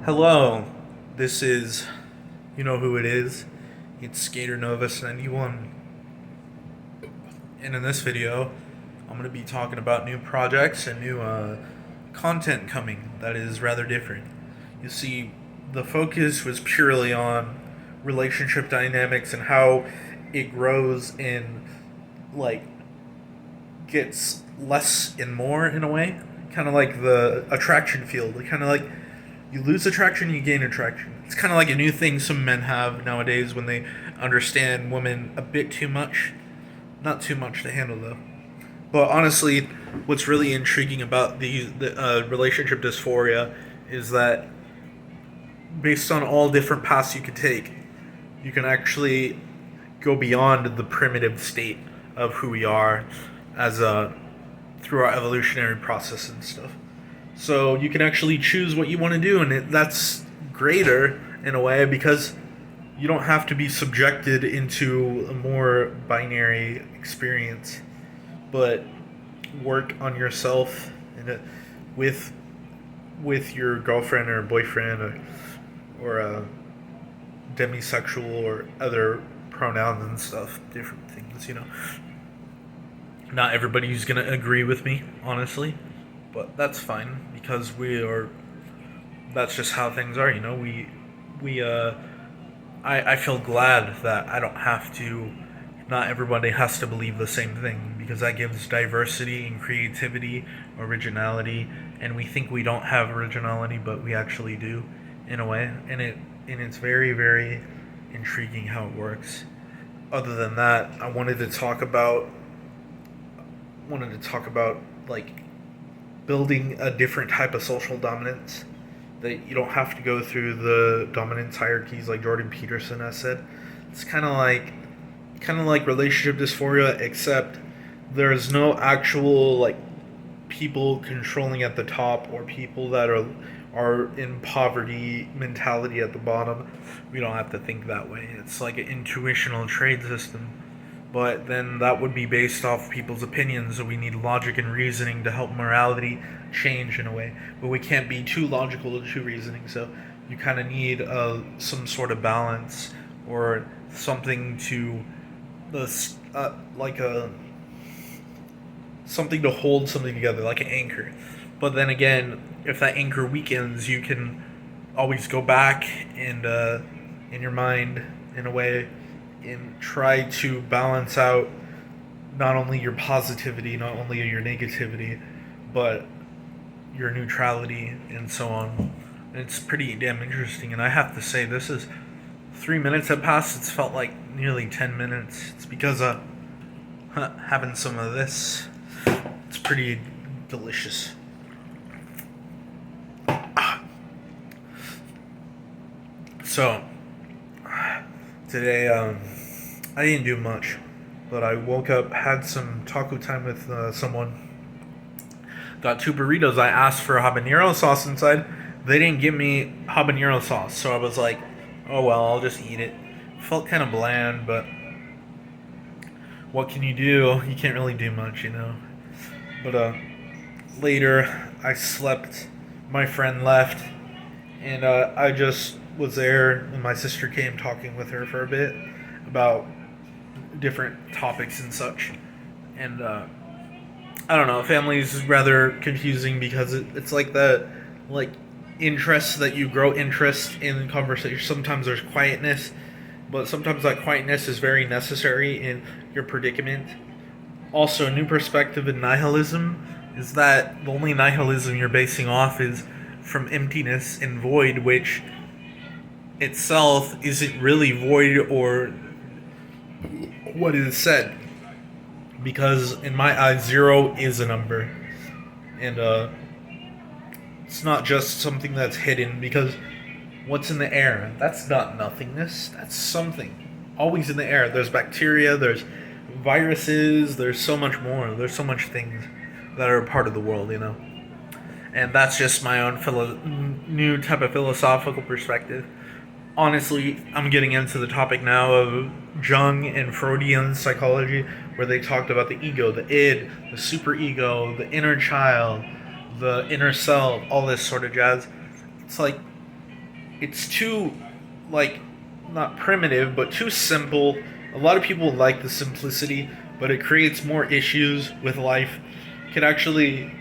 Hello, this is, you know who it is. It's Skater Novus 91. And in this video, I'm going to be talking about new projects and new content coming that is rather different. You see, the focus was purely on relationship dynamics and how it grows and, like, gets less and more in a way. Kind of like the attraction field. Kind of like you lose attraction, you gain attraction. It's kind of like a new thing some men have nowadays when they understand women a bit too much. Not too much to handle though. But honestly, what's really intriguing about the relationship dysphoria is that based on all different paths you could take, you can actually go beyond the primitive state of who we are as a through our evolutionary process and stuff. So you can actually choose what you want to do, and that's greater in a way because you don't have to be subjected into a more binary experience, but work on yourself with with your girlfriend or boyfriend or a demisexual or other pronouns and stuff, different things, Not everybody's gonna agree with me, honestly, but that's fine because we are. That's just how things are, We I feel glad that I don't have to. Not everybody has to believe the same thing because that gives diversity and creativity, originality, and we think we don't have originality, but we actually do, in a way, and it's very very intriguing how it works. Other than that, I wanted to talk about like building a different type of social dominance that you don't have to go through the dominance hierarchies like Jordan Peterson has said. It's kind of like relationship dysphoria, except there's no actual like people controlling at the top or people that are in poverty mentality at the bottom. We don't have to think that way. It's like an intuitional trade system, but then that would be based off people's opinions. So we need logic and reasoning to help morality change in a way, but we can't be too logical or too reasoning. So you kind of need some sort of balance or something to like a something to hold something together, like an anchor. But then again, if that anchor weakens, you can always go back and in your mind, in a way, and try to balance out not only your positivity, not only your negativity, but your neutrality and so on. And it's pretty damn interesting. And I have to say, this is 3 minutes have passed. It's felt like nearly 10 minutes. It's because having some of this. It's pretty delicious. So today, I didn't do much, but I woke up, had some taco time with someone. Got two burritos. I asked for habanero sauce inside. They didn't give me habanero sauce, so I was like, "Oh well, I'll just eat it." Felt kind of bland, but what can you do? You can't really do much. But later, I slept. My friend left, and I just was there. And my sister came, talking with her for a bit about different topics and such. And I don't know. Family is rather confusing because it's like the like interest that you grow interest in conversation. Sometimes there's quietness, but sometimes that quietness is very necessary in your predicament. Also, a new perspective in nihilism is that the only nihilism you're basing off is from emptiness and void, which itself isn't really void or what is said. Because in my eyes, zero is a number, and it's not just something that's hidden. Because what's in the air? That's not nothingness. That's something always in the air. There's bacteria. There's viruses. There's so much more. There's so much things that are a part of the world. And that's just my own new type of philosophical perspective. Honestly, I'm getting into the topic now of Jung and Freudian psychology, where they talked about the ego, the id, the superego, the inner child, the inner self, all this sort of jazz. It's like it's too, like, not primitive, but too simple. A lot of people like the simplicity, but it creates more issues with life. It could actually,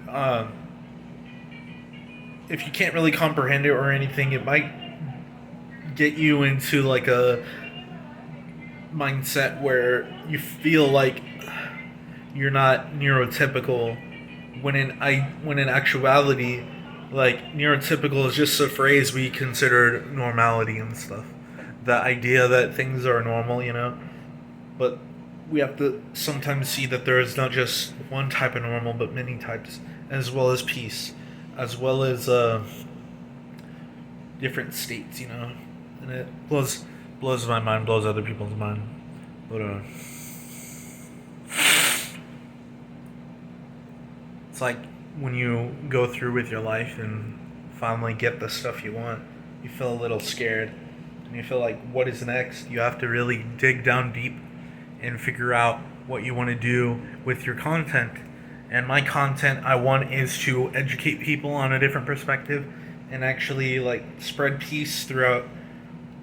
um, if you can't really comprehend it or anything, it might get you into like a mindset where you feel like you're not neurotypical when in actuality, like, neurotypical is just a phrase we consider normality and stuff. The idea that things are normal, but we have to sometimes see that there is not just one type of normal but many types, as well as peace, as well as different states, and it blows my mind, blows other people's mind. But it's like when you go through with your life and finally get the stuff you want, you feel a little scared. And you feel like, what is next? You have to really dig down deep and figure out what you want to do with your content. And my content, I want, is to educate people on a different perspective and actually, like, spread peace throughout,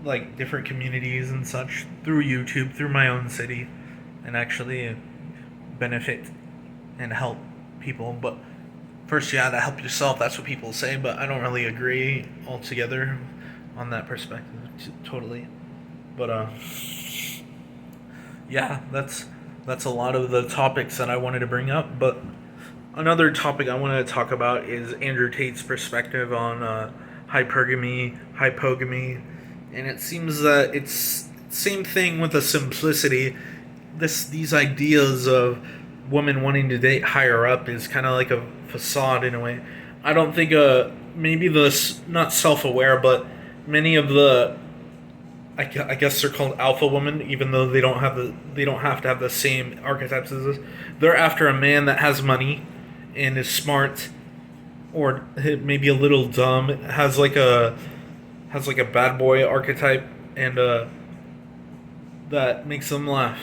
like, different communities and such through YouTube, through my own city, and actually benefit and help people. But first, you gotta help yourself. That's what people say, but I don't really agree altogether on that perspective. Totally. But yeah, that's a lot of the topics that I wanted to bring up. But another topic I wanted to talk about is Andrew Tate's perspective on hypogamy, and it seems that it's same thing with the simplicity. These ideas of women wanting to date higher up is kind of like a facade in a way. I don't think maybe the not self-aware, but many of the I guess they're called alpha women, even though they don't have to have the same archetypes as us. They're after a man that has money and is smart, or maybe a little dumb, has like a bad boy archetype, and that makes them laugh.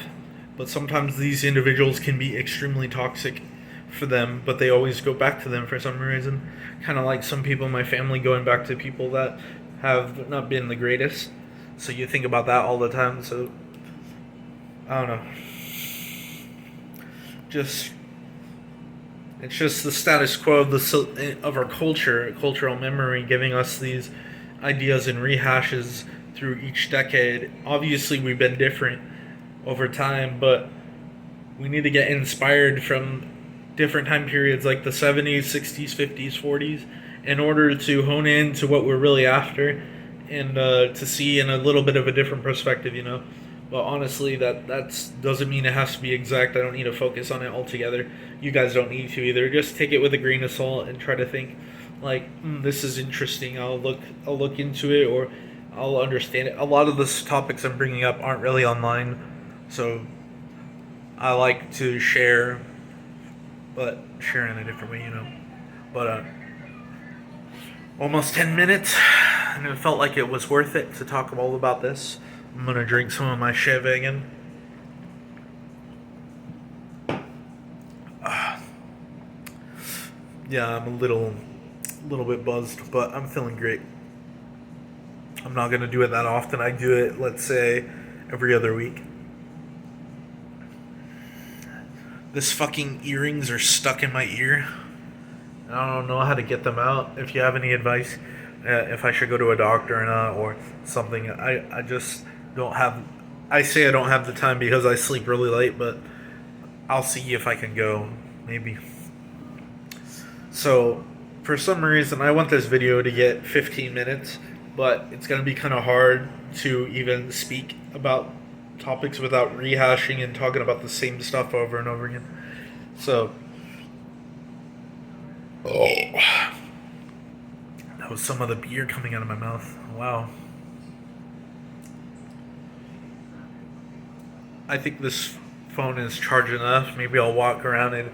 But sometimes these individuals can be extremely toxic for them, but they always go back to them for some reason. Kind of like some people in my family going back to people that have not been the greatest. So you think about that all the time. So I don't know. It's just the status quo of our cultural memory, giving us these ideas and rehashes through each decade. Obviously, we've been different over time, but we need to get inspired from different time periods like the 70s, 60s, 50s, 40s in order to hone in to what we're really after, and to see in a little bit of a different perspective, But honestly, that doesn't mean it has to be exact. I don't need to focus on it altogether. You guys don't need to either. Just take it with a grain of salt and try to think, like, this is interesting. I'll look into it, or I'll understand it. A lot of the topics I'm bringing up aren't really online, so I like to share, but share in a different way, But almost 10 minutes, and it felt like it was worth it to talk all about this. I'm gonna drink some of my Chevegan. Yeah, I'm a little bit buzzed, but I'm feeling great. I'm not gonna do it that often. I do it, let's say, every other week. This fucking earrings are stuck in my ear. I don't know how to get them out. If you have any advice, if I should go to a doctor or not, or something, I just don't have. I say I don't have the time because I sleep really late, but I'll see if I can go, maybe. So, for some reason, I want this video to get 15 minutes, but it's going to be kind of hard to even speak about topics without rehashing and talking about the same stuff over and over again. So, that was some of the beer coming out of my mouth. Wow. I think this phone is charged enough. Maybe I'll walk around and...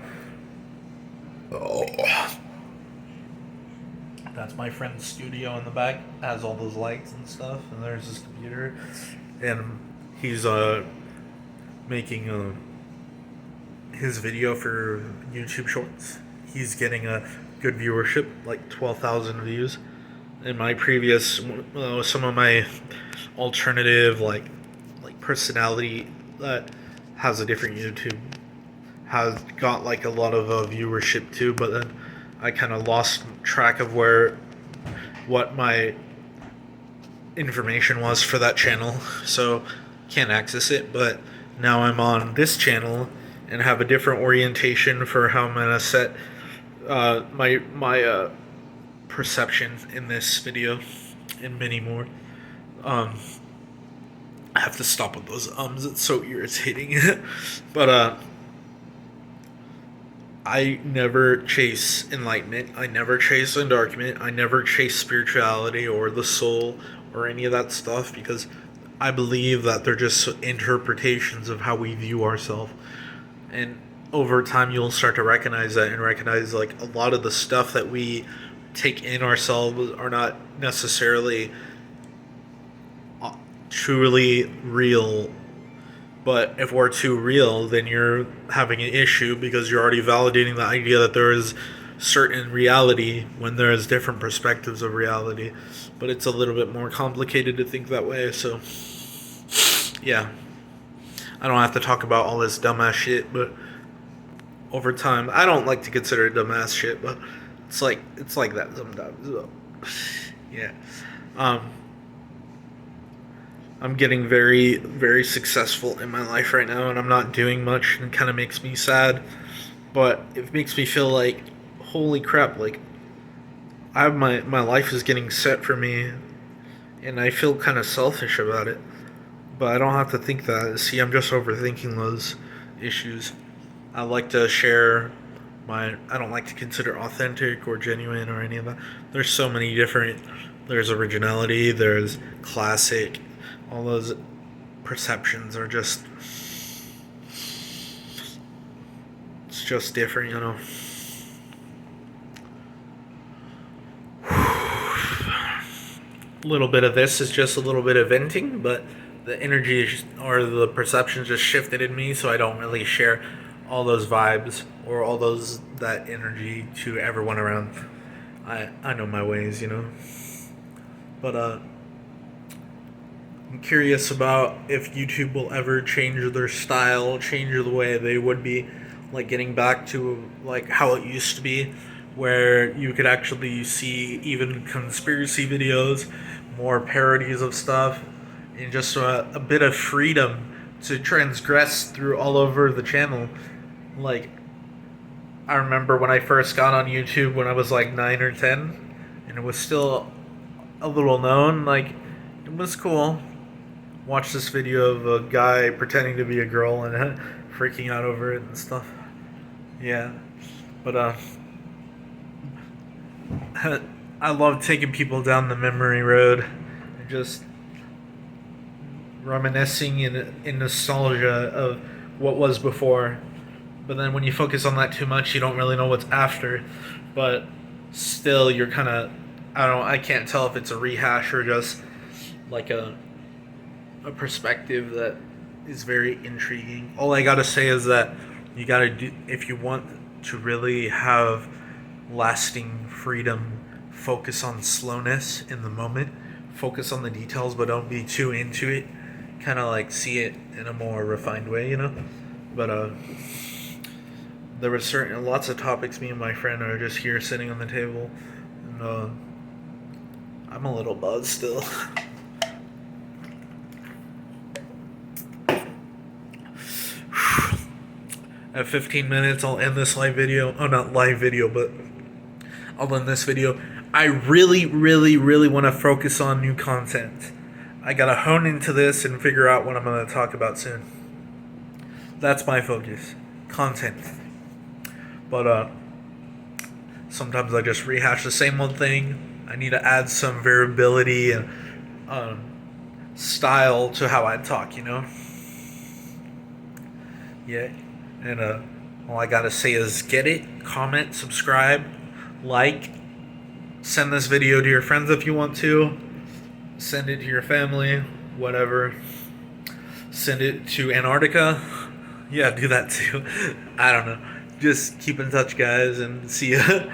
That's my friend's studio in the back. It has all those lights and stuff. And there's his computer. And he's making his video for YouTube Shorts. He's getting a good viewership, like 12,000 views. in my previous, some of my alternative like personality that has a different YouTube has got like a lot of viewership too, but then I kind of lost track of what my information was for that channel, so can't access it. But now I'm on this channel and have a different orientation for how I'm gonna set my perception in this video and many more. I have to stop with those ums. It's so irritating. But I never chase enlightenment. I never chase endarkment. I never chase spirituality or the soul or any of that stuff, because I believe that they're just interpretations of how we view ourselves. And over time, you'll start to recognize that and recognize like a lot of the stuff that we take in ourselves are not necessarily truly real. But if we're too real, then you're having an issue because you're already validating the idea that there is certain reality when there is different perspectives of reality. But it's a little bit more complicated to think that way. So yeah, I don't have to talk about all this dumbass shit, but over time, I don't like to consider it dumbass shit, but it's like that sometimes. So, yeah. I'm getting very, very successful in my life right now, and I'm not doing much, and it kind of makes me sad. But it makes me feel like, holy crap, like, I have my life is getting set for me, and I feel kind of selfish about it. But I don't have to think that. See, I'm just overthinking those issues. I like to share I don't like to consider authentic or genuine or any of that. There's so many different, there's originality, there's classic, all those perceptions are just, it's just different, you know. A little bit of this is just a little bit of venting, but the energy or the perceptions just shifted in me, so I don't really share all those vibes or all that energy to everyone around. I know my ways, you know. But I'm curious about if YouTube will ever change their style, change the way they would be, like getting back to like how it used to be, where you could actually see even conspiracy videos, more parodies of stuff, and just a bit of freedom to transgress through all over the channel. Like, I remember when I first got on YouTube when I was like 9 or 10, and it was still a little known. Like, it was cool. Watch this video of a guy pretending to be a girl and freaking out over it and stuff. Yeah, but I love taking people down the memory road and just reminiscing in nostalgia of what was before. But then when you focus on that too much, you don't really know what's after. But still, you're kind of, I can't tell if it's a rehash or just like a perspective that is very intriguing. All I gotta say is that you gotta do, if you want to really have lasting freedom, focus on slowness in the moment, focus on the details, but don't be too into it. Kind of like see it in a more refined way, you know. But there were lots of topics. Me and my friend are just here sitting on the table, and I'm a little buzzed still. At 15 minutes, I'll end this live video. Oh, not live video, but I'll end this video. I really, really, really want to focus on new content. I gotta hone into this and figure out what I'm gonna talk about soon. That's my focus. Content. But sometimes I just rehash the same old thing. I need to add some variability and style to how I talk, you know? Yeah. And all I gotta say is get it, comment, subscribe, like, send this video to your friends if you want to, send it to your family, whatever. Send it to Antarctica. Yeah, do that too. I don't know. Just keep in touch, guys, and see ya.